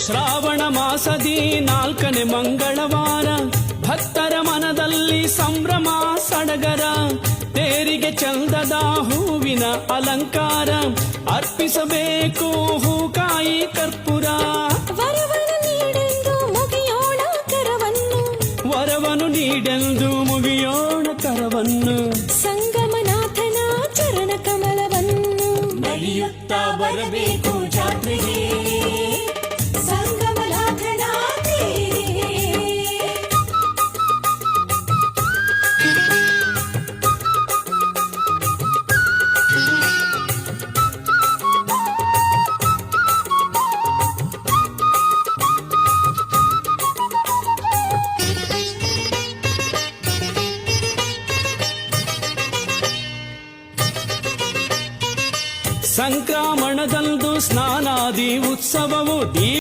ಶ್ರಾವಣ ಮಾಸದಿ 4ನೇ ಮಂಗಳವಾರ ಭಕ್ತರ ಮನದಲ್ಲಿ ಸಂಭ್ರಮ ಸಡಗರ. ತೇರಿಗೆ ಚಂದದ ಹೂವಿನ ಅಲಂಕಾರ, ಅರ್ಪಿಸಬೇಕು ಹೂಕಾಯಿ ಕರ್ಪೂರ. ವರವನ್ನು ನೀಡೆಂದು ಮುಗಿಯೋಣ ಕರವನ್ನು, ವರವನ್ನು ನೀಡೆಂದು ಮುಗಿಯೋಣ ಕರವನ್ನು. ಸಂಗಮನಾಥನ ಚರಣ ಕಮಲವನ್ನು ನಡೆಯುತ್ತಾ ಬರಬೇಕು ಜಾತ್ರೆಗೆ ಸಂಗಮನಾಥನ ಸಂಕ್ರಮಣದಂದು ಸ್ನಾನಾದಿ ಉತ್ಸವವು